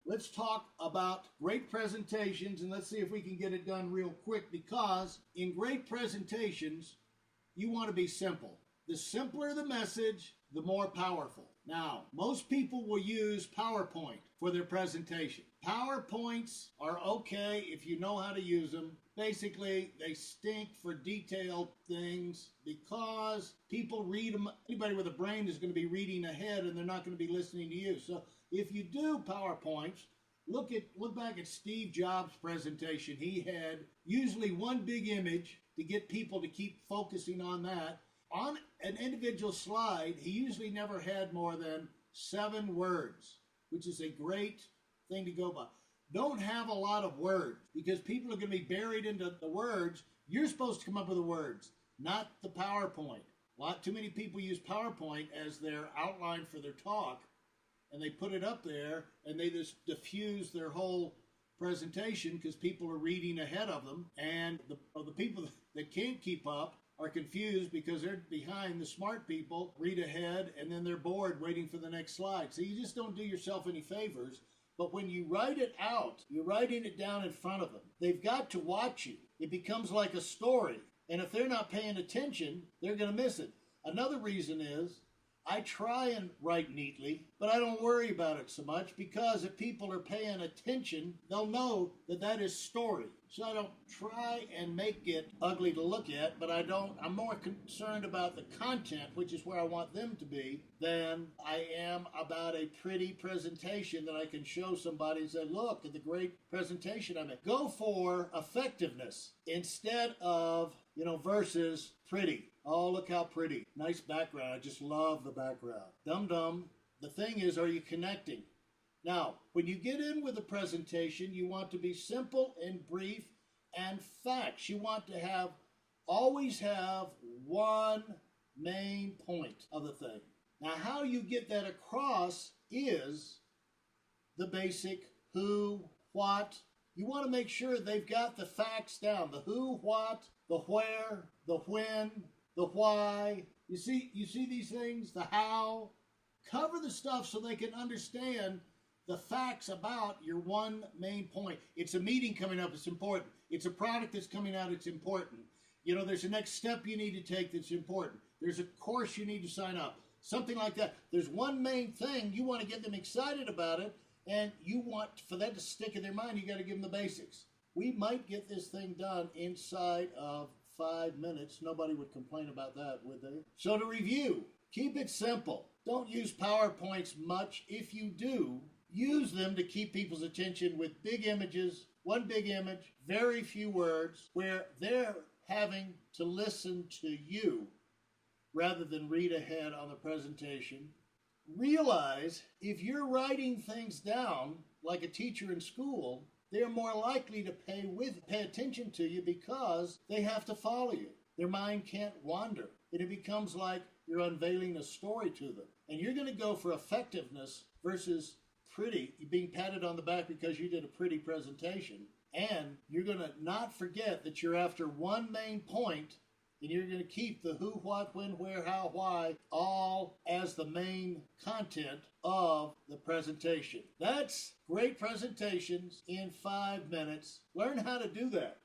Let's talk about great presentations, and let's see if we can get it done real quick, because in great presentations, you want to be simple. The simpler the message, the more powerful. Now, most people will use PowerPoint for their presentation. PowerPoints are okay if you know how to use them. Basically, they stink for detailed things because people read them. Anybody with a brain is going to be reading ahead and they're not going to be listening to you. So if you do PowerPoints, look back at Steve Jobs' presentation. He had usually one big image to get people to keep focusing on that. On an individual slide, he usually never had more than 7 words, which is a great thing to go by. Don't have a lot of words because people are going to be buried into the words. You're supposed to come up with the words, not the PowerPoint. A lot too many people use PowerPoint as their outline for their talk, and they put it up there and they just diffuse their whole presentation because people are reading ahead of them, and the people that can't keep up are confused because they're behind the smart people, read ahead, and then they're bored waiting for the next slide. So you just don't do yourself any favors. But when you write it out, you're writing it down in front of them. They've got to watch you. It becomes like a story. And if they're not paying attention, they're going to miss it. Another reason is I try and write neatly, but I don't worry about it so much because if people are paying attention, they'll know that that is story. So I don't try and make it ugly to look at, but I'm more concerned about the content, which is where I want them to be, than I am about a pretty presentation that I can show somebody and say, look at the great presentation I made. Go for effectiveness instead of, versus pretty. Oh, look how pretty. Nice background. I just love the background. Dum-dum. The thing is, are you connecting? Now, when you get in with a presentation, you want to be simple and brief and facts. You want to always have one main point of the thing. Now, how you get that across is the basic who, what. You want to make sure they've got the facts down. The who, what, the where, the when, the why. You see these things? The how. Cover the stuff so they can understand the facts about your one main point. It's a meeting coming up, it's important. It's a product that's coming out, it's important. There's a next step you need to take that's important. There's a course you need to sign up. Something like that. There's one main thing. You want to get them excited about it, and you want for that to stick in their mind, you got to give them the basics. We might get this thing done inside of 5 minutes. Nobody would complain about that, would they? So to review, keep it simple. Don't use PowerPoints much. If you do, use them to keep people's attention with big images, one big image, very few words, where they're having to listen to you rather than read ahead on the presentation. Realize if you're writing things down like a teacher in school, they're more likely to pay attention to you because they have to follow you. Their mind can't wander. And it becomes like you're unveiling a story to them. And you're going to go for effectiveness versus pretty, being patted on the back because you did a pretty presentation. And you're going to not forget that you're after one main point, and you're going to keep the who, what, when, where, how, why, all as the main content of the presentation. That's great presentations in 5 minutes. Learn how to do that.